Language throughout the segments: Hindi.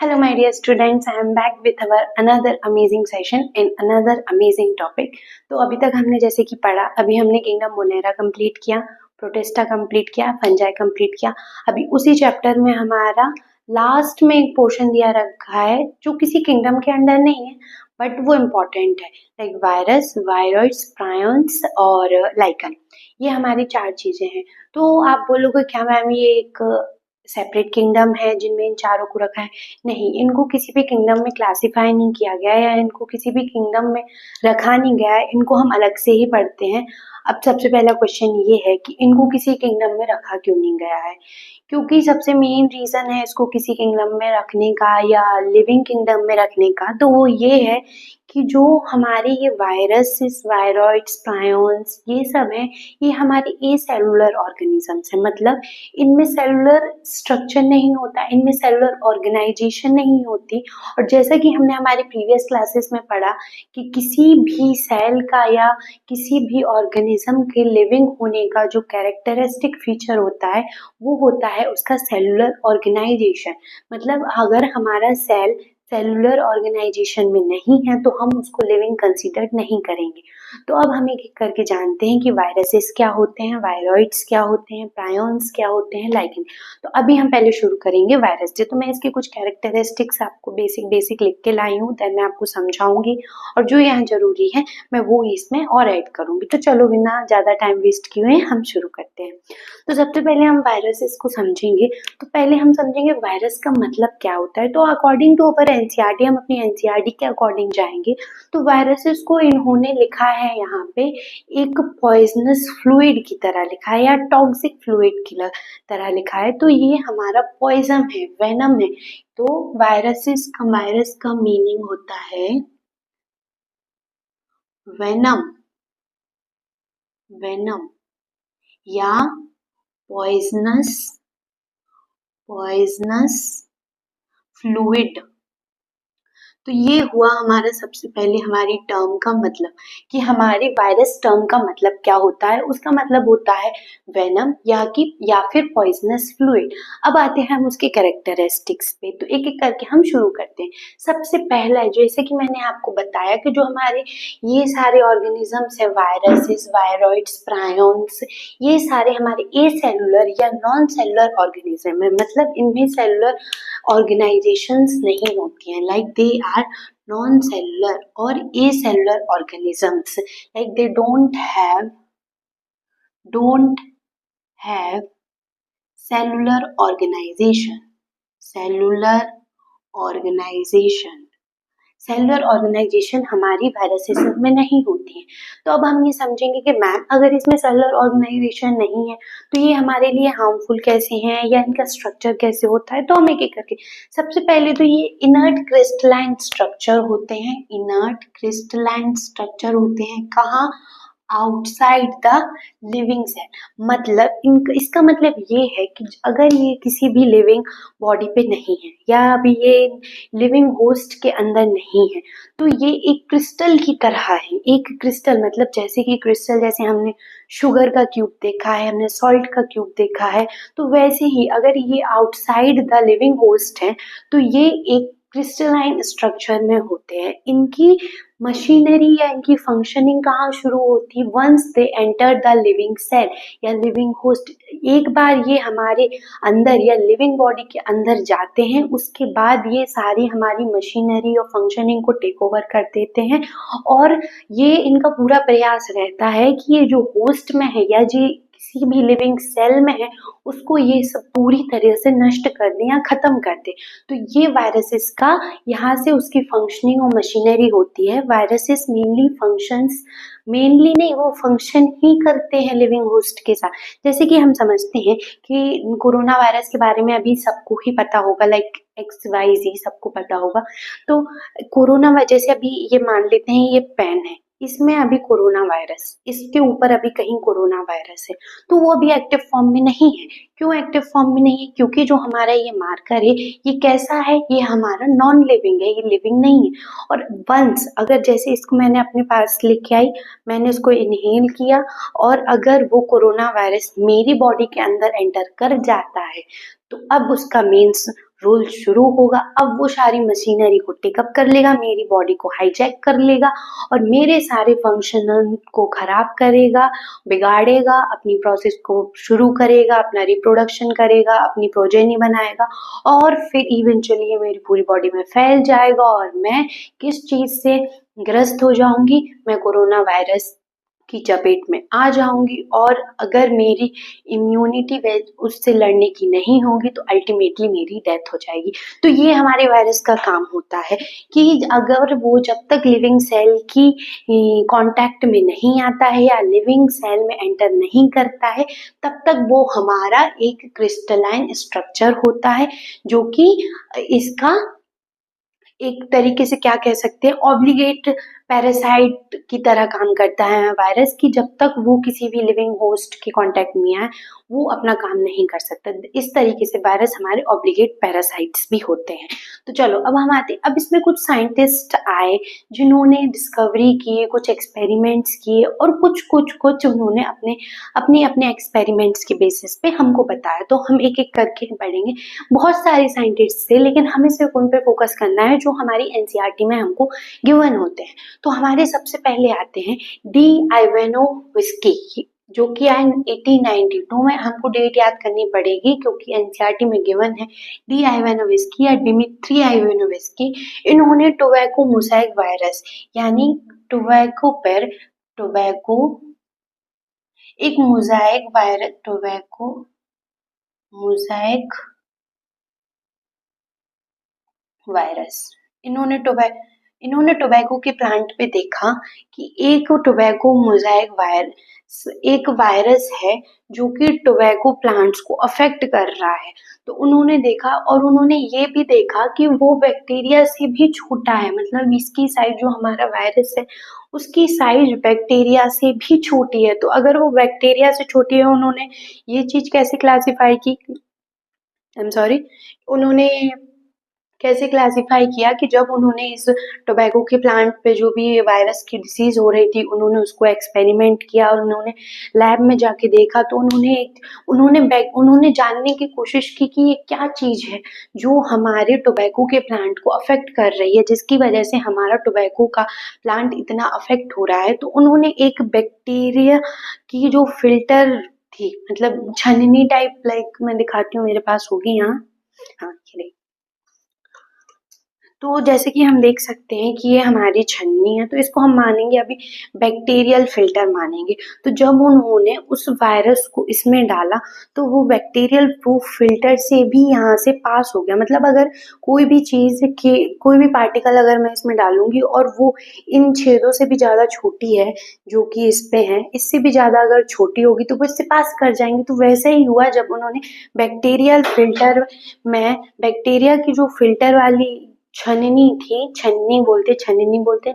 Hello, my dear students. I am back with our another amazing session in another amazing topic. तो अभी तक हमने जैसे कि पढ़ा, अभी हमने किंगडम मोनेरा कंप्लीट किया, प्रोटेस्टा कंप्लीट किया, फंजाई कंप्लीट किया। अभी उसी चैप्टर में हमारा लास्ट में एक पोर्शन दिया रखा है जो किसी किंगडम के अंडर नहीं है बट वो इम्पोर्टेंट है, लाइक वायरस, वायरॉइड्स, प्रायंस और लाइकन। ये हमारी 4 चीजें हैं। तो आप बोलोगे क्या मैम ये एक सेपरेट किंगडम है जिनमें इन चारों को रखा है? नहीं, इनको किसी भी किंगडम में क्लासिफाई नहीं किया गया है या इनको किसी भी किंगडम में रखा नहीं गया है, इनको हम अलग से ही पढ़ते हैं। अब सबसे पहला क्वेश्चन ये है कि इनको किसी किंगडम में रखा क्यों नहीं गया है? क्योंकि सबसे मेन रीजन है इसको किसी किंगडम में रखने का या लिविंग किंगडम में रखने का, तो वो ये है कि जो हमारे ये वायरसेस, वायरॉइड्स, प्रायंस ये सब हैं, ये हमारे एसेलुलर ऑर्गेनिजम्स हैं। मतलब इनमें सेलुलर स्ट्रक्चर नहीं होता, इनमें सेलुलर ऑर्गेनाइजेशन नहीं होती। और जैसा कि हमने हमारे प्रीवियस क्लासेस में पढ़ा कि किसी भी सेल का या किसी भी ऑर्गेनिज्म के लिविंग होने का जो कैरेक्टरिस्टिक फीचर होता है वो होता है उसका सेलुलर ऑर्गेनाइजेशन। मतलब अगर हमारा सेल सेलुलर ऑर्गेनाइजेशन में नहीं है तो हम उसको लिविंग कंसीडर नहीं करेंगे। तो अब हम एक एक करके जानते हैं कि वायरसेस क्या होते हैं, वायरॉइड्स क्या होते हैं, प्रायंस क्या होते हैं, लाइकेन। तो अभी हम पहले शुरू करेंगे वायरस से। तो मैं इसके कुछ कैरेक्टरिस्टिक्स आपको बेसिक लिख के लाई हूँ, देन मैं आपको समझाऊंगी और जो यहाँ जरूरी है मैं वो इसमें और ऐड करूंगी। तो चलो बिना ज्यादा टाइम वेस्ट किए हुए हम शुरू करते हैं। तो सबसे पहले हम वायरसेस को समझेंगे। तो पहले हम समझेंगे वायरस का मतलब क्या होता है। तो अकॉर्डिंग टू अवर एनसीईआरटी, हम अपनी एनसीईआरटी के अकॉर्डिंग जाएंगे तो वायरसेस को इन्होंने लिखा है यहाँ पे एक पॉइजनस फ्लूइड की तरह लिखा है या टॉक्सिक फ्लूइड की तरह लिखा है। तो ये हमारा पॉइजन है, वेनम है। तो वायरस का मीनिंग होता है वेनम, वेनम या पॉइजनस, पॉइजनस फ्लूइड। तो ये हुआ हमारा सबसे पहले हमारी टर्म का मतलब कि हमारे वायरस टर्म का मतलब क्या होता है। उसका मतलब होता है वेनम या फिर पॉइजनस फ्लूइड। अब आते हैं हम उसके कैरेक्टरिस्टिक्स पे। तो एक एक करके हम शुरू करते हैं। सबसे पहला जैसे कि मैंने आपको बताया कि जो हमारे ये सारे ऑर्गेनिजम्स है, वायरसेस, वायरॉइड्स, प्रायंस, ये सारे हमारे एसेलुलर या नॉन सेलुलर ऑर्गेनिज्म है। मतलब इनमें सेलुलर ऑर्गेनाइजेशंस नहीं होती हैं, like they are non cellular और acellular organisms, like they don't have cellular organisation, cellular organisation, cellular organisation हमारी वायरसेस में नहीं होती है। तो अब हम ये समझेंगे कि मैम अगर इसमें सेलुलर ऑर्गेनाइजेशन नहीं है तो ये हमारे लिए हार्मफुल कैसे हैं या इनका स्ट्रक्चर कैसे होता है। तो हम एक एक करके, सबसे पहले तो ये इनर्ट क्रिस्टलाइन स्ट्रक्चर होते हैं, इनर्ट क्रिस्टलाइन स्ट्रक्चर होते हैं। कहाँ? Outside the living cell. मतलब इसका मतलब ये है कि अगर ये किसी भी लिविंग बॉडी पे नहीं है या अभी ये लिविंग होस्ट के अंदर नहीं है तो ये एक क्रिस्टल की तरह है। एक क्रिस्टल मतलब जैसे कि क्रिस्टल, जैसे हमने शुगर का क्यूब देखा है, हमने सॉल्ट का क्यूब देखा है, तो वैसे ही अगर ये आउटसाइड द लिविंग होस्ट है तो ये एक क्रिस्टलाइन स्ट्रक्चर में होते हैं। इनकी मशीनरी या इनकी फंक्शनिंग कहाँ शुरू होती है? Once they enter the living cell या लिविंग होस्ट। एक बार ये हमारे अंदर या लिविंग बॉडी के अंदर जाते हैं उसके बाद ये सारी हमारी मशीनरी और फंक्शनिंग को टेक ओवर कर देते हैं और ये इनका पूरा प्रयास रहता है कि ये जो होस्ट में है या जो किसी भी लिविंग सेल में है उसको ये सब पूरी तरह से नष्ट कर दे या खत्म कर दे। तो ये वायरसेस का यहाँ से उसकी फंक्शनिंग और मशीनरी होती है। वायरसेस मेनली नहीं, वो फंक्शन ही करते हैं लिविंग होस्ट के साथ। जैसे कि हम समझते हैं कि कोरोना वायरस के बारे में अभी सबको ही पता होगा, लाइक XYZ सबको पता होगा। तो कोरोना वजह से अभी ये मान लेते हैं ये पेन है, इसमें अभी कोरोना वायरस, इसके ऊपर अभी कहीं कोरोना वायरस है तो वो अभी एक्टिव फॉर्म में नहीं है। क्यों एक्टिव फॉर्म में नहीं है? क्योंकि जो हमारा ये मार्कर है ये कैसा है? ये हमारा नॉन लिविंग है, ये लिविंग नहीं है। और वंस अगर जैसे इसको मैंने अपने पास लेके आई, मैंने इसको इनहेल किया और अगर वो कोरोना वायरस मेरी बॉडी के अंदर एंटर कर जाता है तो अब उसका मीन्स रोल शुरू होगा। अब वो सारी मशीनरी को टेकअप कर लेगा, मेरी बॉडी को हाईजैक कर लेगा और मेरे सारे फंक्शन को खराब करेगा, बिगाड़ेगा, अपनी प्रोसेस को शुरू करेगा, अपना रिप्रोडक्शन करेगा, अपनी प्रोजेनी बनाएगा और फिर इवेंचुअली ये मेरी पूरी बॉडी में फैल जाएगा और मैं किस चीज से ग्रस्त हो जाऊंगी, मैं कोरोना वायरस की चपेट में आ जाऊंगी। और अगर मेरी इम्यूनिटी उससे लड़ने की नहीं होगी तो अल्टीमेटली मेरी डेथ हो जाएगी। तो ये हमारे वायरस का काम होता है कि अगर वो जब तक लिविंग सेल की कांटेक्ट में नहीं आता है या लिविंग सेल में एंटर नहीं करता है, तब तक वो हमारा एक क्रिस्टलाइन स्ट्रक्चर होता है, जो कि इसका एक तरीके से क्या कह सकते हैं, ऑब्लिगेट पैरासाइट की तरह काम करता है वायरस, कि जब तक वो किसी भी लिविंग होस्ट के कांटेक्ट में आए वो अपना काम नहीं कर सकता। इस तरीके से वायरस हमारे ऑब्लिगेट पैरासाइट्स भी होते हैं। तो चलो अब हम आते, अब इसमें कुछ साइंटिस्ट आए जिन्होंने डिस्कवरी किए, कुछ एक्सपेरिमेंट्स किए और कुछ उन्होंने अपने अपने एक्सपेरिमेंट्स के बेसिस पे हमको बताया। तो हम एक एक करके पढ़ेंगे। बहुत सारे साइंटिस्ट थे लेकिन हमें सिर्फ उन पे फोकस करना है जो हमारी एनसीईआरटी में हमको गिवन होते हैं। तो हमारे सबसे पहले आते हैं डी आइवेनोविस्की, जो कि 1892 में, हमको डेट याद करनी पड़ेगी क्योंकि एनसीईआरटी में गिवन है। डी आइवेनोविस्की या डिमित्री आइवेनोविस्की, इन्होंने टोबैको मोज़ेक वायरस यानी टोबैको एक mosaic virus, tobacco mosaic virus, इन्होंने टोबैको के प्लांट पे देखा कि एक टोबैको मोज़ेक एक वायरस है जो कि टोबैको प्लांट्स को अफेक्ट कर रहा है। तो उन्होंने देखा और उन्होंने ये भी देखा कि वो बैक्टीरिया से भी छोटा है, मतलब इसकी साइज, जो हमारा वायरस है उसकी साइज बैक्टीरिया से भी छोटी है। तो अगर वो बैक्टीरिया से छोटी है, उन्होंने ये चीज कैसे क्लासिफाई की, आई एम सॉरी, उन्होंने कैसे क्लासिफाई किया कि जब उन्होंने इस टोबैको के प्लांट पे जो भी वायरस की डिसीज हो रही थी, उन्होंने उसको एक्सपेरिमेंट किया और उन्होंने लैब में जाके देखा। तो उन्होंने जानने की कोशिश की कि ये क्या चीज है जो हमारे टोबैको के प्लांट को अफेक्ट कर रही है, जिसकी वजह से हमारा टोबैको का प्लांट इतना अफेक्ट हो रहा है। तो उन्होंने एक बैक्टीरिया की जो फिल्टर थी, मतलब छननी टाइप, लाइक मैं दिखाती हूँ, मेरे पास होगी यहाँ, हाँ ये देखिए। तो जैसे कि हम देख सकते हैं कि ये हमारी छन्नी है, तो इसको हम मानेंगे अभी बैक्टीरियल फिल्टर मानेंगे। तो जब उन्होंने उस वायरस को इसमें डाला तो वो बैक्टीरियल प्रूफ फिल्टर से भी यहाँ से पास हो गया। मतलब अगर कोई भी चीज के कोई भी पार्टिकल अगर मैं इसमें डालूंगी और वो इन छेदों से भी ज्यादा छोटी है जो कि इस पे है, इससे भी ज्यादा अगर छोटी होगी तो वो इससे पास कर जाएंगी। तो वैसे ही हुआ जब उन्होंने बैक्टीरियल फिल्टर में बैक्टीरिया की जो फिल्टर वाली छननी थी, छन्नी बोलते हैं,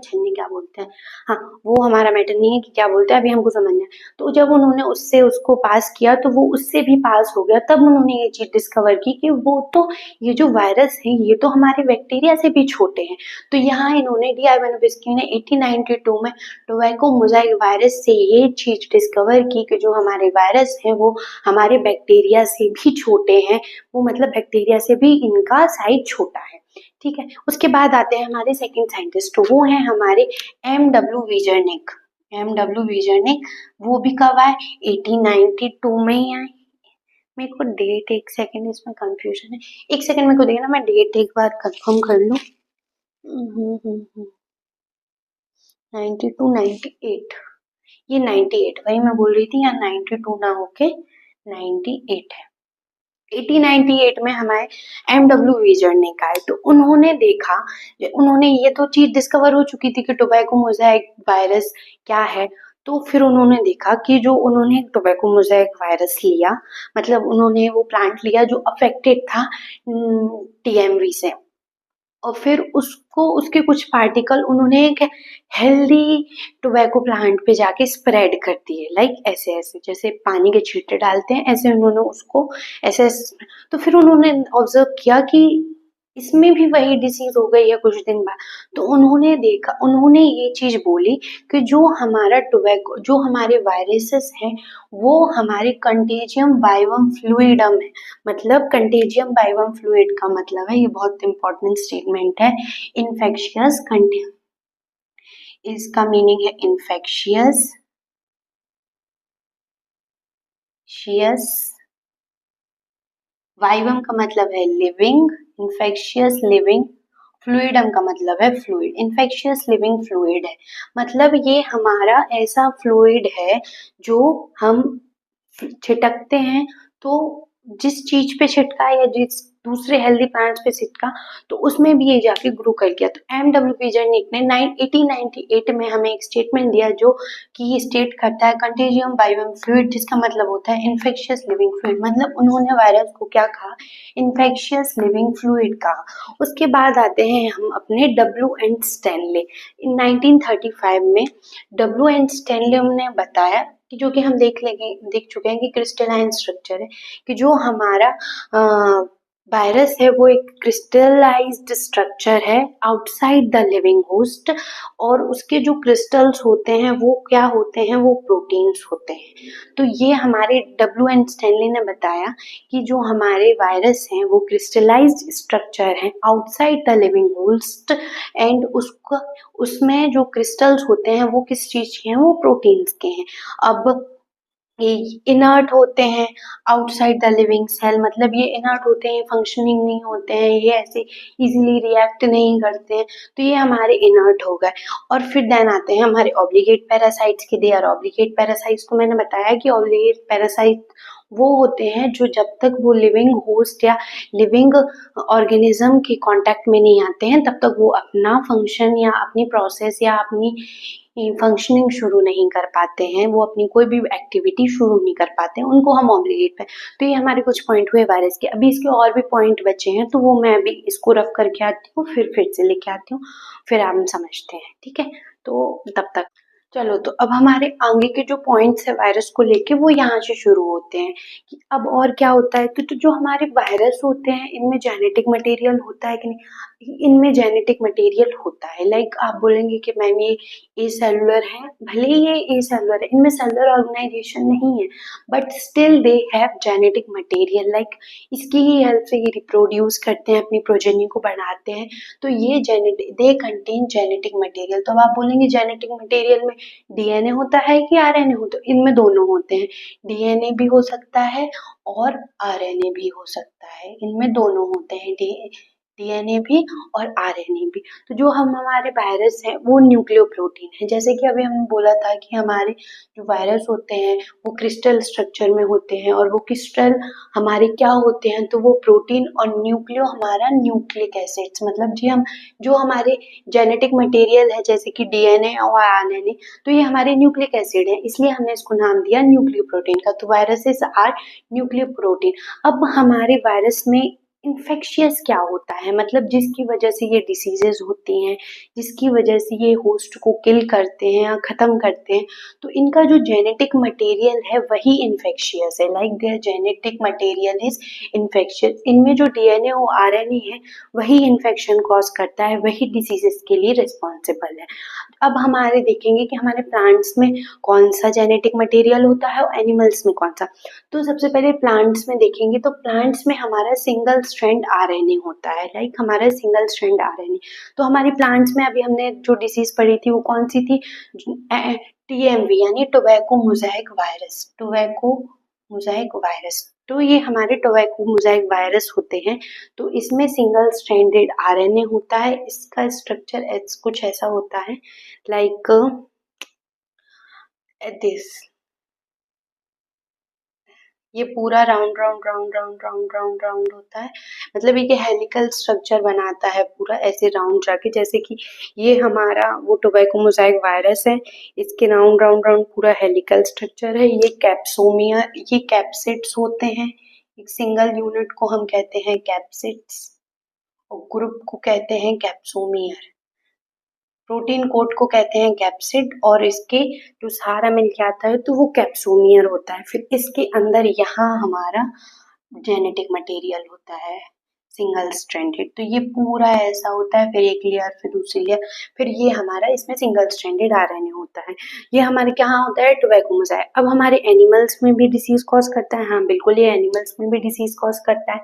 छन्नी क्या बोलते हैं, हाँ वो हमारा मैटर नहीं है कि क्या बोलते हैं, अभी हमको समझना है। तो जब उन्होंने उससे उसको पास किया तो वो उससे भी पास हो गया। तब उन्होंने ये चीज डिस्कवर की कि वो तो ये जो वायरस है ये तो हमारे बैक्टीरिया से भी छोटे हैं। तो यहाँ इन्होंने डी आइवेनोविस्की ने 1892 में टोबैको मोज़ेक वायरस से ये चीज डिस्कवर की कि जो हमारे वायरस है वो हमारे बैक्टीरिया से भी छोटे हैं, वो मतलब बैक्टीरिया से भी इनका साइज छोटा है। ठीक है, उसके बाद आते हैं हमारे सेकंड साइंटिस्ट, वो हैं हमारे एम.डब्ल्यू. विजरनिक। एम.डब्ल्यू. विजरनिक, वो भी कब आए, 1892 में ही आए। मेरे को डेट एक सेकंड इसमें कंफ्यूजन है, एक सेकंड मेरे को देखना, मैं डेट एक बार कंफर्म कर लूं। 92 98, ये 98, वही मैं बोल रही थी, यहाँ 92 ना होके 98 है। 1898 में हमारे एम.डब्ल्यू. विजरनिक आए। तो उन्होंने देखा, उन्होंने ये तो चीज डिस्कवर हो चुकी थी कि टोबैको मोज़ेक वायरस क्या है। तो फिर उन्होंने देखा कि जो उन्होंने टोबैको मोज़ेक वायरस लिया, मतलब उन्होंने वो प्लांट लिया जो अफेक्टेड था टीएमवी से, और फिर उसको उसके कुछ पार्टिकल उन्होंने एक हेल्दी टोबैको प्लांट पे जाके स्प्रेड कर दिए, लाइक ऐसे ऐसे जैसे पानी के छींटे डालते हैं, ऐसे उन्होंने उसको ऐसे। तो फिर उन्होंने ऑब्जर्व किया कि इसमें भी वही डिसीज हो गई है कुछ दिन बाद। तो उन्होंने ये चीज बोली कि जो हमारा टोबैको, जो हमारे वायरसेस हैं, वो हमारे कंटेजियम बाइवम फ्लूइडम है। मतलब कंटेजियम बाइवम फ्लूइड का मतलब है, ये बहुत इंपॉर्टेंट स्टेटमेंट है, इन्फेक्शियस इसका मीनिंग है इन्फेक्शियस शियस, वाइवम का मतलब है लिविंग, इन्फेक्शियस लिविंग, फ्लूइडम का मतलब है फ्लूइड, इन्फेक्शियस लिविंग फ्लूइड है। मतलब ये हमारा ऐसा फ्लूइड है जो हम छिटकते हैं, तो जिस चीज पे छिटका या जिस दूसरे हेल्दी प्लांट्स पे छिटका, तो उसमें भी ये जाके ग्रो कर गया। तो एम.डब्ल्यू. विजर्निक ने 1898 में हमें एक स्टेटमेंट दिया जो कि ये स्टेट करता है कंटेजियम बाइवम फ्लूइड, जिसका मतलब होता है इन्फेक्शियस लिविंग फ्लूइड। मतलब उन्होंने वायरस को क्या कहा, इन्फेक्शियस लिविंग फ्लूइड कहा। उसके बाद आते हैं हम अपने डब्ल्यू एंड स्टैनले। इन 1935 में डब्ल्यू एंड स्टैनले ने बताया कि जो कि हम देख चुके हैं कि क्रिस्टलाइन स्ट्रक्चर है, कि जो हमारा वायरस है वो एक क्रिस्टलाइज्ड स्ट्रक्चर है आउटसाइड द लिविंग होस्ट, और उसके जो क्रिस्टल्स होते हैं वो क्या होते हैं, वो प्रोटीन्स होते हैं। तो ये हमारे डब्ल्यू एंड स्टैनली ने बताया कि जो हमारे वायरस हैं वो क्रिस्टलाइज्ड स्ट्रक्चर है outside the living host, and उसमें जो क्रिस्टल्स होते हैं वो किस चीज के हैं, वो प्रोटीन्स के हैं। अब ये इनर्ट होते हैं आउटसाइड द लिविंग सेल, मतलब ये इनर्ट होते हैं, फंक्शनिंग नहीं होते हैं, ये ऐसे इजीली रिएक्ट नहीं करते हैं, तो ये हमारे इनर्ट हो गए। और फिर देन आते हैं हमारे ऑब्लिगेट पैरासाइट्स के। दे आर ऑब्लिगेट पैरासाइट्स, तो मैंने बताया कि ऑब्लिगेट पैरासाइट वो होते हैं जो जब तक वो लिविंग होस्ट या लिविंग ऑर्गेनिज्म के कांटेक्ट में नहीं आते हैं तब तक वो अपना फंक्शन या अपनी प्रोसेस या अपनी फंक्शनिंग शुरू नहीं कर पाते हैं, वो अपनी कोई भी एक्टिविटी शुरू नहीं कर पाते हैं, उनको हम ऑब्लिगेट पे। तो ये हमारे कुछ पॉइंट हुए वायरस के। अभी इसके और भी पॉइंट बचे हैं, तो वो मैं अभी इसको रफ करके आती हूँ, फिर से लेके आती हूँ, फिर हम समझते हैं, ठीक है। तो तब तक चलो, तो अब हमारे आगे के जो पॉइंट्स है वायरस को लेके वो यहाँ से शुरू होते हैं कि अब और क्या होता है। तो जो हमारे वायरस होते हैं इनमें जेनेटिक मटेरियल होता है कि नहीं, इनमें जेनेटिक मटेरियल होता है। लाइक आप बोलेंगे कि मैम ये ए सेलुलर है, भले ही ये ए सेलुलर है, इनमें सेलुलर ऑर्गेनाइजेशन नहीं है, but still they have genetic material. Like इसकी ही हेल्प से ये रिप्रोड्यूस करते हैं, अपनी प्रोजेनी को बढ़ाते हैं। तो ये genetic, they contain genetic material. तो अब आप बोलेंगे जेनेटिक मटेरियल में डीएनए होता है कि आरएनए होता है, इनमें दोनों होते हैं। डीएनए भी हो सकता है और आरएनए भी हो सकता है, इनमें दोनों होते हैं, डीएनए भी और आरएनए भी। तो जो हमारे वायरस हैं वो न्यूक्लियोप्रोटीन है। जैसे कि अभी हमने बोला था कि हमारे जो वायरस होते हैं वो क्रिस्टल स्ट्रक्चर में होते हैं, और वो क्रिस्टल हमारे क्या होते हैं, तो वो प्रोटीन, और न्यूक्लियो हमारा न्यूक्लिक एसिड्स, मतलब जी हम जो हमारे जेनेटिक मटेरियल है जैसे कि डीएनए और आरएनए, तो ये हमारे न्यूक्लिक एसिड है, इसलिए हमने इसको नाम दिया न्यूक्लियो प्रोटीन का। तो वायरसेस आर न्यूक्लियो प्रोटीन। अब हमारे वायरस में इन्फेक्शियस क्या होता है, मतलब जिसकी वजह से ये डिसीजेज होती हैं, जिसकी वजह से ये होस्ट को किल करते हैं या खत्म करते हैं, तो इनका जो जेनेटिक मटेरियल है वही इन्फेक्शियस है। Like there genetic material is infectious. इनमें जो डीएनए और आरएनए है वही इन्फेक्शन कॉज करता है, वही डिसीजेस के लिए रिस्पॉन्सिबल है। अब हमारे देखेंगे कि हमारे प्लांट्स में कौन सा जेनेटिक मटेरियल होता है और एनिमल्स में कौन सा। तो सबसे पहले प्लांट्स में देखेंगे, तो प्लांट्स में हमारा सिंगल स्ट्रैंड आरएनए होता है। लाइक हमारा सिंगल स्ट्रैंड आरएनए। तो हमारी प्लांट्स में अभी हमने जो डिसीज पढ़ी थी वो कौन सी थी, टीएमवी यानी tobacco mosaic virus. Tobacco mosaic virus, तो ये हमारे टोबैको मोज़ेक वायरस होते हैं। तो इसमें सिंगल स्ट्रैंडेड आरएनए होता है, इसका स्ट्रक्चर कुछ ऐसा होता है, लाइक दिस। ये पूरा round round round round round round round होता है, मतलब ये हेलिकल स्ट्रक्चर बनाता है पूरा ऐसे राउंड जाके, जैसे कि ये हमारा वो टोबैको मोज़ेक वायरस है, इसके राउंड राउंड राउंड पूरा हेलिकल स्ट्रक्चर है। ये कैप्सोमियर, ये कैप्सिड्स होते हैं। एक सिंगल यूनिट को हम कहते हैं कैप्सिड्स और ग्रुप को कहते हैं कैप्सोमियर। प्रोटीन कोट को कहते हैं कैप्सिड, और इसके जो सहारा मिल के आता है तो वो कैप्सोमियर होता है। फिर इसके अंदर यहाँ हमारा जेनेटिक मटेरियल होता है, सिंगल स्ट्रैंडेड। तो ये पूरा ऐसा होता है, फिर एक लेयर, फिर दूसरी लेयर, फिर ये हमारा इसमें सिंगल स्ट्रैंडेड आरएनए होता है। ये हमारे कहाँ होता है? Tobacco mosaic. अब हमारे एनिमल्स में भी डिसीज कॉज करता है। हाँ बिल्कुल, ये एनिमल्स में भी डिसीज कॉज करता है।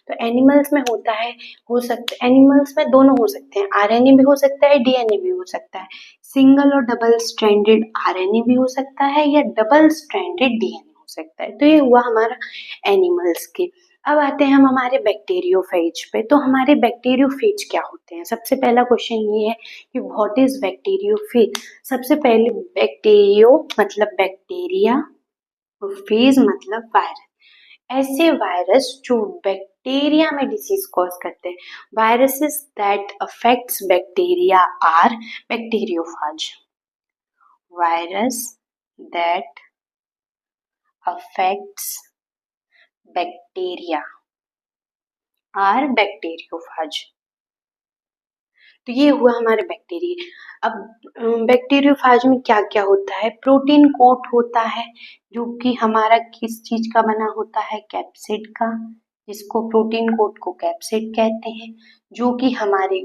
तो एनिमल्स में होता है, हो सकता है एनिमल्स में दोनों हो सकते हैं, आरएनए भी हो सकता है, डीएनए भी हो सकता है। सिंगल और डबल स्ट्रैंडेड आरएनए भी हो सकता है या डबल स्ट्रैंडेड डीएनए हो सकता है। तो ये हुआ हमारा एनिमल्स के। अब आते हैं हम हमारे बैक्टीरियोफेज पे। तो हमारे बैक्टीरियोफेज क्या होते हैं? सबसे पहला क्वेश्चन ये है कि व्हाट इज बैक्टीरियोफेज। सबसे पहले बैक्टीरियो मतलब बैक्टीरिया, फेज मतलब वायरस। ऐसे वायरस जो बैक्टीरिया में डिसीज कॉज करते हैं, viruses that affects bacteria are bacteriophage. Virus that affects bacteria are bacteriophage. तो ये हुआ हमारे बैक्टीरिया। अब बैक्टीरियोफाज में क्या क्या होता है? प्रोटीन कोट होता है, जो कि हमारा किस चीज का बना होता है? कैप्सिड का, जिसको प्रोटीन कोट को कैप्सिड कहते हैं, जो कि हमारे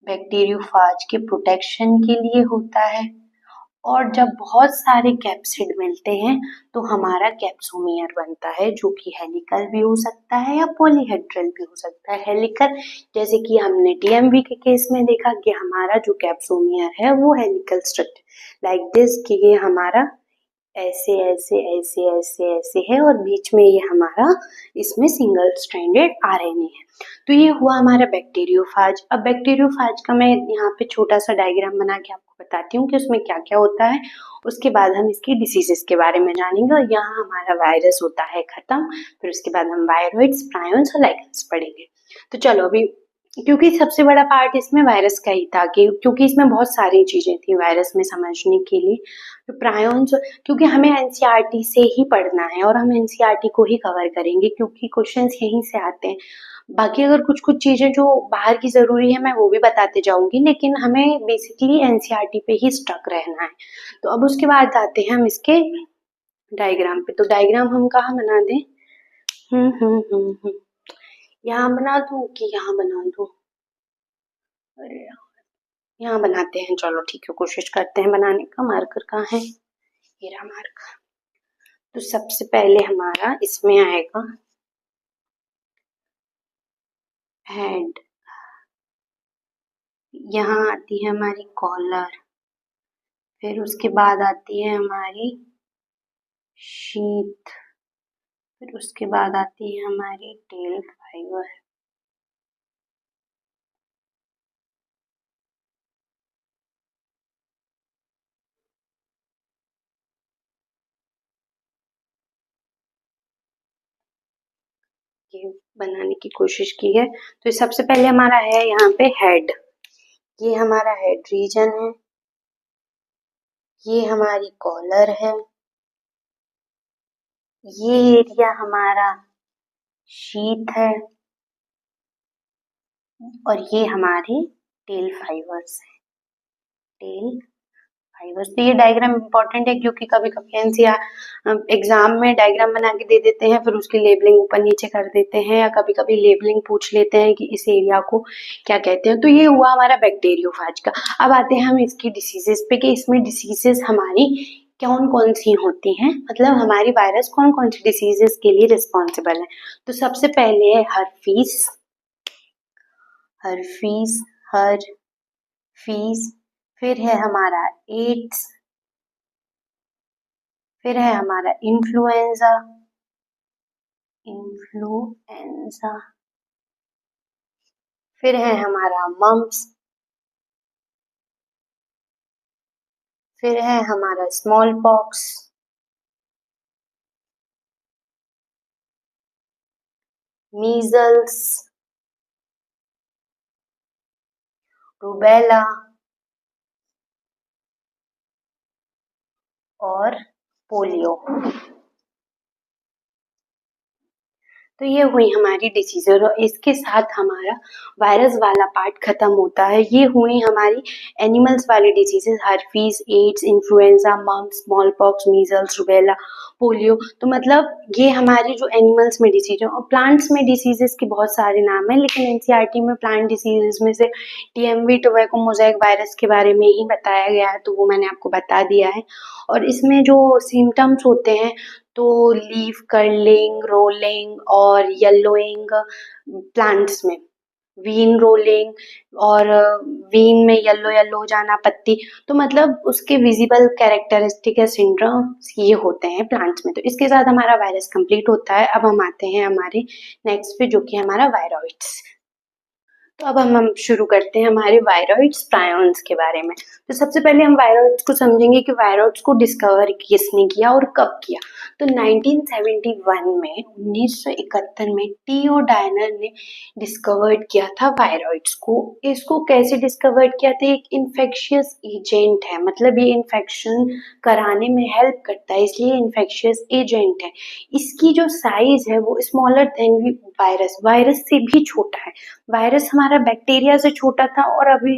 बैक्टीरियोफाज के प्रोटेक्शन के लिए होता है। और जब बहुत सारे कैप्सिड मिलते हैं तो हमारा कैप्सोमियर बनता है, जो कि हेलिकल भी हो सकता है या पॉलीहेड्रल भी हो सकता है। हेलिकल जैसे कि हमने टीएमवी के केस में देखा कि हमारा जो कैप्सोमियर है वो हेलिकल स्ट्रक्चर लाइक दिस, कि ये हमारा ऐसे ऐसे ऐसे ऐसे ऐसे है और बीच में ये हमारा इसमें सिंगल स्ट्रैंडेड आरएनए है। तो ये हुआ हमारा बैक्टीरियोफाज। अब बैक्टीरियोफाज का मैं यहाँ पे छोटा सा डायग्राम बना के आपको बताती हूँ कि उसमें क्या क्या होता है। उसके बाद हम इसकी डिसीजेस के बारे में जानेंगे और यहाँ हमारा वायरस होता है खत्म। फिर उसके बाद हम वायरोइड्स, प्रायोन्स और लाइगेंड्स पढ़ेंगे। तो चलो अभी, क्योंकि सबसे बड़ा पार्ट इसमें वायरस का ही था, कि क्योंकि इसमें बहुत सारी चीजें थी वायरस में समझने के लिए। तो प्रायोन्स, क्योंकि हमें एनसीईआरटी से ही पढ़ना है और हम एनसीईआरटी को ही कवर करेंगे क्योंकि क्वेश्चंस यहीं से आते हैं। बाकी अगर कुछ कुछ चीजें जो बाहर की जरूरी है मैं वो भी बताते जाऊंगी, लेकिन हमें बेसिकली एनसीईआरटी पे ही स्टक रहना है। तो अब उसके बाद आते हैं हम इसके डायग्राम पे। तो डायग्राम हम कहाँ बना दें? यहाँ बना दूं कि यहाँ बना दूं? अरे यार, यहाँ बनाते हैं। चलो ठीक है, कोशिश करते हैं बनाने का। मार्कर कहाँ है? ये रहा मार्कर। तो सबसे पहले हमारा इसमें आएगा हेड, यहाँ आती है हमारी कॉलर, फिर उसके बाद आती है हमारी शीथ, फिर उसके बाद आती है हमारी टेल फाइबर। ये बनाने की कोशिश की है। तो सबसे पहले हमारा है यहाँ पे हेड, ये हमारा हेड रीजन है, ये हमारी कॉलर है, ये एरिया हमारा शीथ है और ये हमारे टेल फाइबर्स है। Tell fibres. तो ये डायग्राम इम्पोर्टेंट है क्योंकि कभी कभी एनसीआर एग्जाम में डायग्राम बना के दे देते हैं, फिर उसकी लेबलिंग ऊपर नीचे कर देते हैं, या कभी कभी लेबलिंग पूछ लेते हैं कि इस एरिया को क्या कहते हैं। तो ये हुआ हमारा बैक्टीरियोफाज का। अब आते हैं हम इसकी डिसीजेस पे कि इसमें डिसीजेस हमारी कौन कौन सी होती हैं, मतलब हमारी वायरस कौन कौन सी डिसीजेस के लिए रिस्पॉन्सिबल है। तो सबसे पहले है हर्पीस, हर्पीस, हर्पीस। फिर है हमारा एड्स, फिर है हमारा इन्फ्लुएंजा, इन्फ्लुएंजा। फिर है हमारा मम्प्स, फिर है हमारा स्मॉल पॉक्स, मीजल्स, रूबेला और पोलियो। तो ये हुई हमारी डिसीज और इसके साथ हमारा वायरस वाला पार्ट खत्म होता है। ये हुई हमारी एनिमल्स वाली diseases, herpes, AIDS, influenza, mumps, small pox, measles, rubella, polio. तो मतलब ये हमारी जो एनिमल्स में डिसीज है। और प्लांट्स में डिसीजेस के बहुत सारे नाम हैं, लेकिन एनसीईआरटी में प्लांट डिसीजेस में से टीएमवी टोबैको मोज़ेक वायरस के बारे में ही बताया गया है, तो वो मैंने आपको बता दिया है। और इसमें जो सिम्टम्स होते हैं तो लीफ कर्लिंग, रोलिंग और येलोइंग प्लांट्स में, वीन रोलिंग और वीन में येलो येलो हो जाना पत्ती, तो मतलब उसके विजिबल कैरेक्टरिस्टिक या सिंड्रोम्स ये होते हैं प्लांट्स में। तो इसके साथ हमारा वायरस कंप्लीट होता है। अब हम आते हैं हमारे नेक्स्ट पे, जो कि हमारा वायरॉइड्स। तो अब हम शुरू करते हैं हमारे वायरॉइड्स प्रायॉन्स के बारे में। तो सबसे पहले हम वायरॉइड्स को समझेंगे कि वायरॉइड्स को डिस्कवर किसने किया और कब किया। तो 1971 में 1971 में टीओ डायनर ने डिस्कवर्ड किया था वायरॉइड्स को। इसको कैसे डिस्कवर्ड किया था? एक इन्फेक्शियस एजेंट है, मतलब ये इन्फेक्शन कराने में हेल्प करता है, इसलिए इन्फेक्शियस एजेंट है। इसकी जो साइज है वो स्मॉलर देन वायरस से भी छोटा है। वायरस हमारा बैक्टीरिया से छोटा था और अभी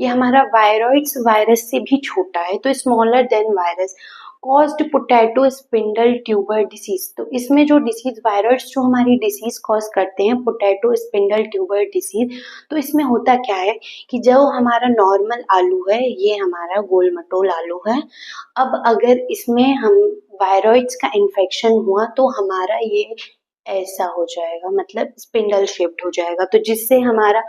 ये हमारा वायरॉइड्स वायरस से भी छोटा है, तो smaller than virus. Caused potato spindle tuber disease. तो इसमें जो डिसीज वायरस जो हमारी डिसीज कॉज करते हैं, पोटैटो स्पिंडल ट्यूबर डिसीज, तो इसमें होता क्या है कि जो हमारा नॉर्मल आलू है, ये हमारा गोल मटोल आलू है। अब अगर इसमें हम वायरॉइड्स का इन्फेक्शन हुआ तो हमारा ये ऐसा हो जाएगा, मतलब स्पिंडल शेप्ड हो जाएगा। तो जिससे हमारा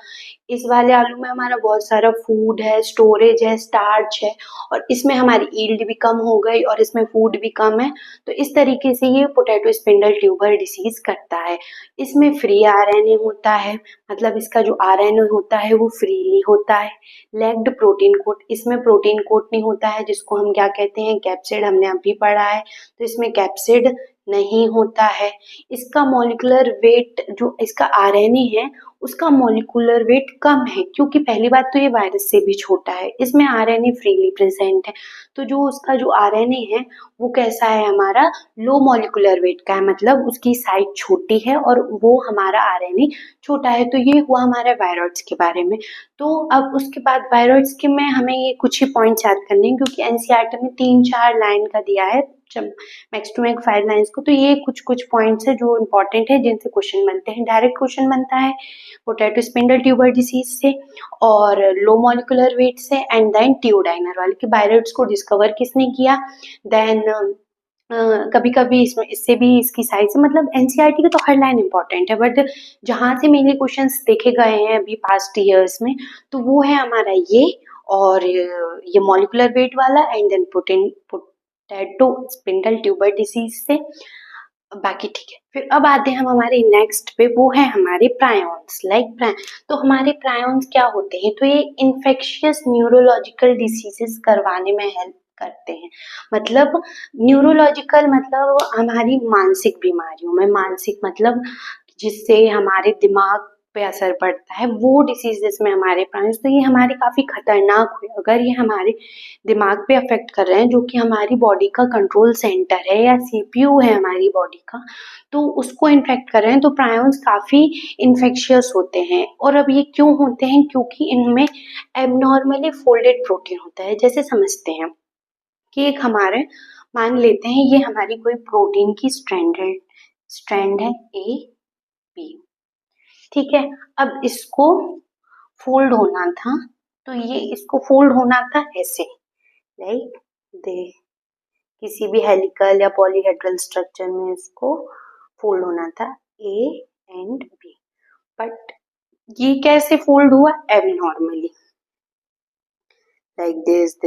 इस वाले आलू में हमारा बहुत सारा फूड है, स्टोरेज है, स्टार्च है, और इसमें हमारी यील्ड भी कम हो गई और इसमें फूड भी कम है। तो इस तरीके से ये पोटैटो स्पिंडल ट्यूबर डिसीज करता है। इसमें फ्री आरएनए होता है, मतलब इसका जो आरएनए होता है वो फ्रीली होता है। लेग्ड प्रोटीन कोट, इसमें प्रोटीन कोट नहीं होता है, जिसको हम क्या कहते हैं, कैप्सिड, हमने अभी पढ़ा है। तो इसमें कैप्सिड नहीं होता है। इसका मॉलिक्यूलर वेट, जो इसका आरएनए है उसका मॉलिक्यूलर वेट कम है, क्योंकि पहली बात तो ये वायरस से भी छोटा है। इसमें आरएनए फ्रीली प्रेजेंट है, तो जो उसका जो आरएनए है वो कैसा है, हमारा लो मॉलिक्यूलर वेट का है, मतलब उसकी साइज छोटी है और वो हमारा आरएनए छोटा है। तो ये हुआ हमारे वायरॉइड्स के बारे में। तो अब उसके बाद वायरॉइड्स के में हमें ये कुछ ही पॉइंट्स याद करने हैं, क्योंकि एनसीईआरटी में 3-4 लाइन का दिया है, मैक्स टू मैक्स 5 लाइन्स को। तो ये कुछ पॉइंट्स है जो इम्पोर्टेंट है, जिनसे क्वेश्चन बनते हैं। डायरेक्ट क्वेश्चन बनता है पोटैटो स्पिंडल ट्यूबर डिसीज से और लो मॉलिक्यूलर वेट से, एंड देन टीओडाइनर वाले कि वायरॉइड्स को डिस्कवर किसने किया। देन कभी कभी इसमें इससे भी इसकी साइज, मतलब एनसीईआरटी की तो हर लाइन इंपॉर्टेंट है, बट जहाँ से मेनली क्वेश्चंस देखे गए हैं अभी पास्ट ईयर्स में, तो वो है हमारा ये, और ये मॉलिक्यूलर वेट वाला, and then potato spindle tuber disease से। बाकी ठीक है। फिर अब आते हैं हम हमारे नेक्स्ट पे, वो है हमारे प्रायॉन्स। तो हमारे प्रायॉन्स क्या होते हैं? तो ये इन्फेक्शियस न्यूरोलॉजिकल डिसीजेस करवाने में हेल्प करते हैं। मतलब न्यूरोलॉजिकल मतलब हमारी मानसिक बीमारियों में, मानसिक मतलब जिससे हमारे दिमाग पे असर पड़ता है, वो डिसीजेस में हमारे प्रायॉन्स। तो ये हमारे काफी खतरनाक हुए अगर ये हमारे दिमाग पे अफेक्ट कर रहे हैं, जो कि हमारी बॉडी का कंट्रोल सेंटर है या सीपीयू है हमारी बॉडी का, तो उसको इन्फेक्ट कर रहे हैं। तो प्रायॉन्स काफी इन्फेक्शियस होते हैं। और अब ये क्यों होते हैं? क्योंकि इनमें एबनॉर्मली फोल्डेड प्रोटीन होता है। जैसे समझते हैं कि एक हमारे, मान लेते हैं ये हमारी कोई प्रोटीन की स्ट्रैंड है ए बी, ठीक है। अब इसको फोल्ड होना था, तो ये इसको फोल्ड होना था ऐसे, लाइक दे, किसी भी हेलिकल या पॉलीहेड्रल स्ट्रक्चर में इसको फोल्ड होना था ए एंड बी, बट ये कैसे फोल्ड हुआ? Abnormally, like this.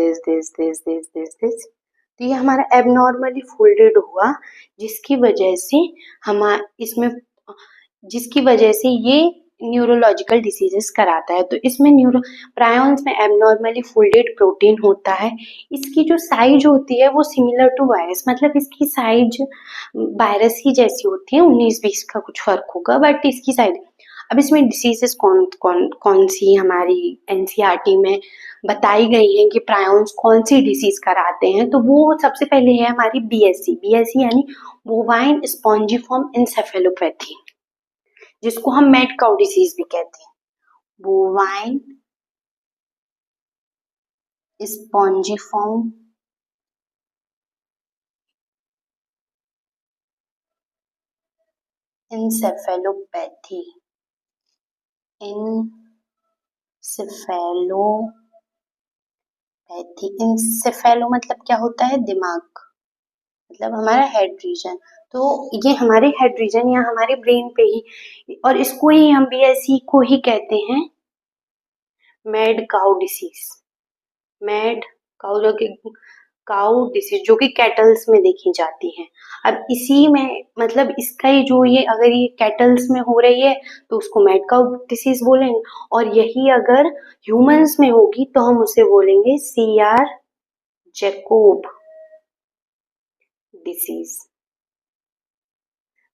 तो ये हमारा एबनॉर्मली फोल्डेड हुआ, जिसकी वजह से जिसकी वजह से ये न्यूरोलॉजिकल डिसीजेस कराता है। तो इसमें प्रायॉन्स में एबनॉर्मली फोल्डेड प्रोटीन होता है। इसकी जो साइज होती है वो सिमिलर टू वायरस, मतलब इसकी साइज वायरस ही जैसी होती है, 19-20 का कुछ फर्क होगा, बट इसकी साइज। अब इसमें डिसीजेस कौन सी हमारी एनसीईआरटी में बताई गई हैं कि प्रायॉन्स कौन सी डिसीज कराते हैं? तो वो सबसे पहले है हमारी बीएससी यानी बोवाइन स्पॉन्जिफॉर्म इंसेफेलोपैथी। जिसको हम मैड काउ डिसीज भी कहते हैं, बोवाइन स्पॉन्जिफॉर्म इंसेफेलोपैथी, इंसेफेलो मतलब क्या होता है, दिमाग, मतलब हमारा हेड रीजन। तो ये हमारे हेड रीजन या हमारे ब्रेन पे ही, और इसको ही हम BSE को ही कहते हैं mad cow disease, mad cow disease जो कि कैटल्स में देखी जाती है। अब इसी में मतलब इसका ही जो ये अगर ये कैटल्स में हो रही है तो उसको मैड काउ डिसीज बोलेंगे, और यही अगर ह्यूमंस में होगी तो हम उसे बोलेंगे CR जैकोब डिसीज।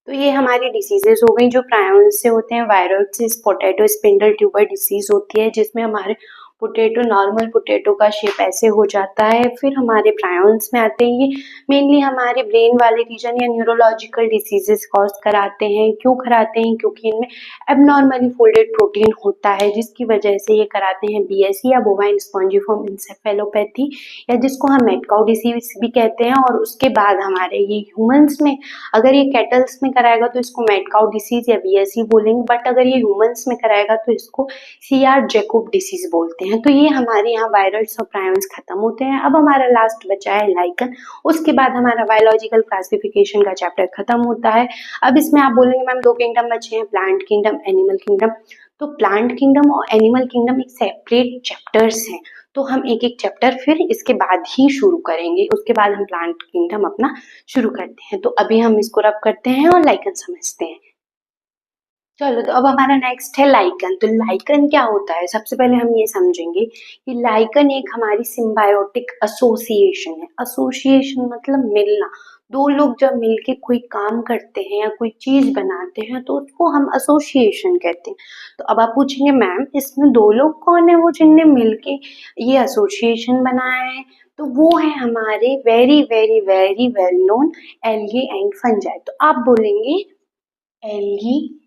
तो ये हमारी डिसीजेस हो गई जो प्रायोन्स से होते हैं। वायरोसिस पोटैटो स्पिंडल ट्यूबर डिसीज होती है जिसमें हमारे पोटैटो, नॉर्मल पोटैटो का शेप ऐसे हो जाता है। फिर हमारे प्रायोन्स में आते हैं, ये मेनली हमारे ब्रेन वाले रीजन या न्यूरोलॉजिकल डिसीजेस कॉज कराते हैं। क्यों कराते हैं? क्योंकि इनमें एबनॉर्मली फोल्डेड प्रोटीन होता है जिसकी वजह से ये कराते हैं BSE या बोवाइन स्पॉन्जिफॉर्म इंसेफेलोपैथी, या जिसको हम मैड काउ डिसीज भी कहते हैं। और उसके बाद हमारे ये ह्यूमंस में अगर ये कैटल्स में कराएगा तो इसको मैड काउ डिसीज या BSE बोलेंगे, बट अगर ये ह्यूमंस में कराएगा तो इसको CR जैकोब डिसीज बोलते हैं। तो ये हमारे यहाँ वायरल्स और प्रायोन्स खत्म होते हैं। अब हमारा लास्ट बचा है लाइकन, उसके बाद हमारा बायोलॉजिकल क्लासिफिकेशन का चैप्टर खत्म होता है। अब इसमें आप बोलेंगे मैम 2 किंगडम बचे हैं, प्लांट किंगडम, एनिमल किंगडम। तो प्लांट किंगडम और एनिमल किंगडम एक सेपरेट चैप्टर्स हैं, तो हम एक एक चैप्टर फिर इसके बाद ही शुरू करेंगे। उसके बाद हम प्लांट किंगडम अपना शुरू करते हैं। तो अभी हम इसको रब करते हैं और लाइकन समझते हैं। चलो, तो अब हमारा नेक्स्ट है लाइकन। तो लाइकन क्या होता है? सबसे पहले हम ये समझेंगे कि लाइकन एक हमारी सिम्बायोटिक एसोसिएशन है। एसोसिएशन मतलब मिलना। दो लोग जब मिलके कोई काम करते हैं या कोई चीज बनाते हैं तो उसको हम एसोसिएशन कहते हैं। तो अब आप पूछेंगे मैम इसमें दो लोग कौन है वो जिनने मिलके ये एसोसिएशन बनाया है? तो वो है हमारे very very very well known algae and fungi. तो आप बोलेंगे एल्गी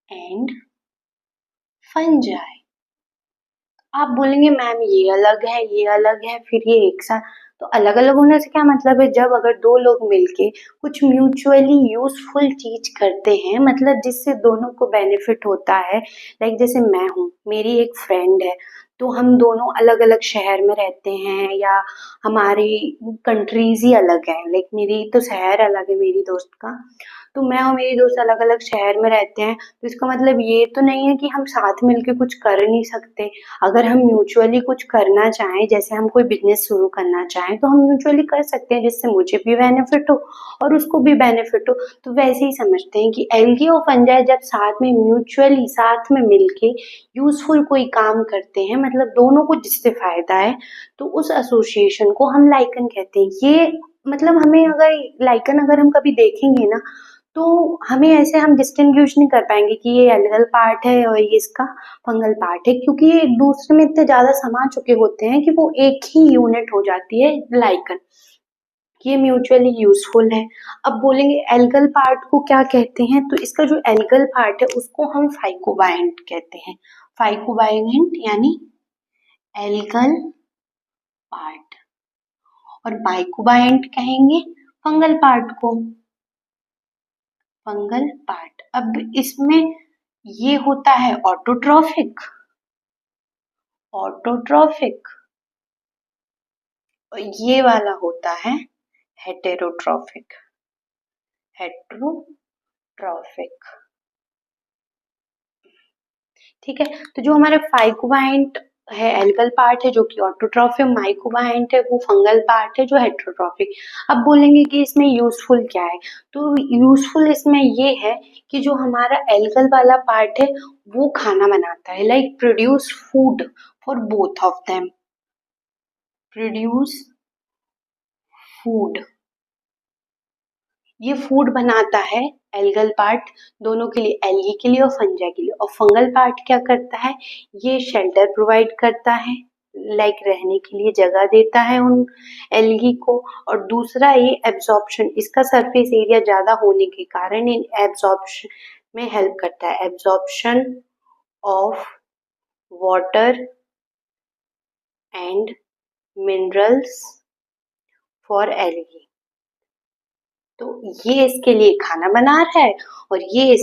एंड फंजाई। आप बोलेंगे मैम ये अलग है, ये अलग है, फिर ये एक साथ। तो अलग अलग होने से क्या मतलब है? जब अगर दो लोग मिलके कुछ म्यूचुअली यूजफुल चीज करते हैं, मतलब जिससे दोनों को बेनिफिट होता है। लाइक जैसे मैं हूँ, मेरी एक फ्रेंड है, तो हम दोनों अलग अलग शहर में रहते हैं या हमारी कंट्रीज ही अलग है। लाइक मेरी तो शहर अलग है मेरी दोस्त का, तो मैं और मेरी दोस्त अलग अलग शहर में रहते हैं। तो इसका मतलब ये तो नहीं है कि हम साथ मिलके कुछ कर नहीं सकते। अगर हम म्यूचुअली कुछ करना चाहें, जैसे हम कोई बिजनेस शुरू करना चाहें, तो हम म्यूचुअली कर सकते हैं जिससे मुझे भी बेनिफिट हो और उसको भी बेनिफिट हो। तो वैसे ही समझते हैं कि एल्गी और फंजाई जब साथ में म्यूचुअली साथ में मिलके यूजफुल कोई काम करते हैं, मतलब दोनों को जिससे फायदा है, तो उस एसोसिएशन को हम लाइकन कहते हैं। ये मतलब हमें अगर लाइकन अगर हम कभी देखेंगे ना, तो हमें ऐसे हम डिस्टिंग्विश नहीं कर पाएंगे कि ये एल्गल पार्ट है और ये इसका फंगल पार्ट है, क्योंकि ये एक दूसरे में इतने ज्यादा समा चुके होते हैं कि वो एक ही यूनिट हो जाती है लाइकन। ये म्यूचुअली यूजफुल है। अब बोलेंगे एल्गल पार्ट को क्या कहते हैं? तो इसका जो एल्गल पार्ट है उसको हम फाइकोबायंट कहते हैं। फाइकोबायंट यानी एल्गल पार्ट, और माइकोबायंट कहेंगे फंगल पार्ट को, फंगल पार्ट। अब इसमें ये होता है ऑटोट्रॉफिक, ऑटोट्रॉफिक, और ये वाला होता है हेटेरोट्रॉफिक, हेटेरोट्रॉफिक। ठीक है, तो जो हमारे फाइकोबायंट है एल्गल पार्ट है जो कि ऑटोट्रॉफिक, माइकोबायंट है वो फंगल पार्ट है जो हेटेरोट्रॉफिक। अब बोलेंगे कि इसमें यूजफुल क्या है? तो यूजफुल इसमें ये है कि जो हमारा एल्गल वाला पार्ट है वो खाना बनाता है, like produce food for both of them, produce food, ये फूड बनाता है एल्गल पार्ट दोनों के लिए, एल्गी के लिए और फंजाई के लिए। और फंगल पार्ट क्या करता है? ये शेल्टर प्रोवाइड करता है, लाइक रहने के लिए जगह देता है उन एल्गी को, और दूसरा ये एब्जॉर्प्शन, इसका सरफेस एरिया ज़्यादा होने के कारण इन एब्जॉर्प्शन में हेल्प करता है, absorption of water and minerals for algae. तो ये इसके लिए खाना बना रहा है और ये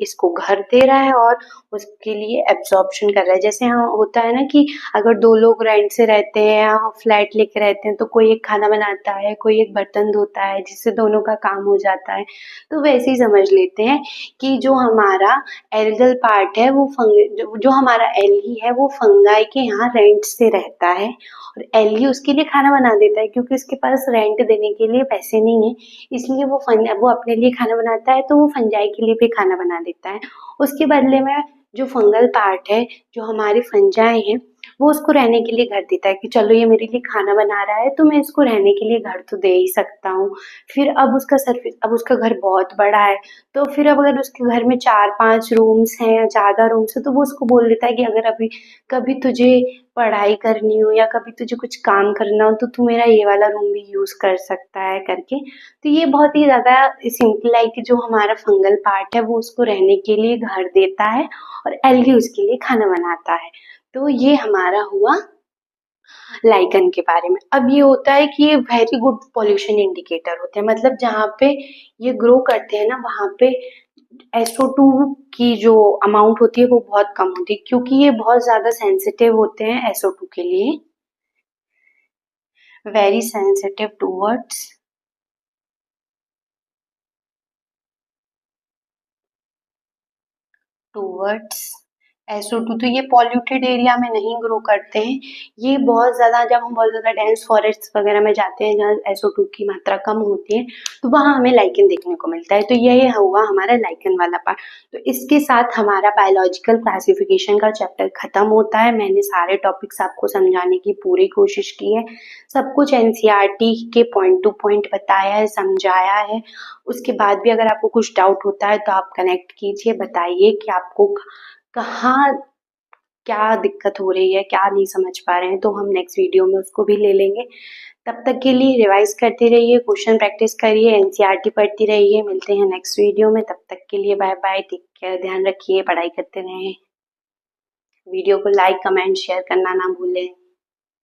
इसको घर दे रहा है और उसके लिए एब्जॉर्प्शन कर रहा है। जैसे हाँ होता है ना कि अगर दो लोग रेंट से रहते हैं या फ्लैट लेके रहते हैं तो कोई एक खाना बनाता है, कोई एक बर्तन धोता है, जिससे दोनों का काम हो जाता है। तो वैसे ही समझ लेते हैं कि जो हमारा एल्गल पार्ट है वो जो हमारा एल्गी है वो फंगाई के यहाँ रेंट से रहता है और एल्गी उसके लिए खाना बना देता है, क्योंकि उसके पास रेंट देने के लिए पैसे नहीं है, इसलिए वो अपने लिए खाना बनाता है, तो वो फंजाई के लिए भी खाना बना देता है। उसके बदले में जो फंगल पार्ट है, जो हमारे फंजाई हैं, वो उसको रहने के लिए घर देता है कि चलो ये मेरे लिए खाना बना रहा है तो मैं इसको रहने के लिए घर तो दे ही सकता हूँ। फिर अब उसका घर बहुत बड़ा है, तो फिर अब अगर उसके घर में 4-5 रूम्स हैं या ज़्यादा रूम्स हैं तो वो उसको बोल देता है कि अगर अभी कभी तुझे पढ़ाई करनी हो या कभी तुझे कुछ काम करना हो तो तू मेरा ये वाला रूम भी यूज़ कर सकता है करके। तो ये बहुत ही ज़्यादा सिंपल है कि जो हमारा फंगल पार्ट है वो उसको रहने के लिए घर देता है और एल्गी उसके लिए खाना बनाता है। तो ये हमारा हुआ लाइकन के बारे में। अब ये होता है कि ये वेरी गुड पॉल्यूशन इंडिकेटर होते हैं, मतलब जहाँ पे ये ग्रो करते हैं ना वहाँ पे SO2 की जो अमाउंट होती है वो बहुत कम होती है, क्योंकि ये बहुत ज़्यादा सेंसिटिव होते हैं SO2 के लिए, वेरी सेंसिटिव टूवर्ड्स SO2। तो ये पॉल्यूटेड एरिया में नहीं ग्रो करते हैं। ये बहुत ज़्यादा, जब हम बहुत ज़्यादा डेंस फॉरेस्ट वगैरह में जाते हैं जहाँ SO2 की मात्रा कम होती है तो वहाँ हमें लाइकेन देखने को मिलता है। तो ये हुआ हमारा लाइकेन वाला पार्ट। तो इसके साथ हमारा बायोलॉजिकल क्लासिफिकेशन का चैप्टर खत्म होता है। मैंने सारे टॉपिक्स आपको समझाने की पूरी कोशिश की है, सब कुछ NCERT के पॉइंट टू पॉइंट बताया है, समझाया है। उसके बाद भी अगर आपको कुछ डाउट होता है तो आप कनेक्ट कीजिए, बताइए कि आपको कहाँ क्या दिक्कत हो रही है, क्या नहीं समझ पा रहे हैं, तो हम नेक्स्ट वीडियो में उसको भी ले लेंगे। तब तक के लिए रिवाइज करते रहिए, क्वेश्चन प्रैक्टिस करिए, NCERT पढ़ती रहिए। मिलते हैं नेक्स्ट वीडियो में, तब तक के लिए बाय बाय, टेक केयर, ध्यान रखिए, पढ़ाई करते रहें। वीडियो को लाइक, कमेंट, शेयर करना ना भूलें।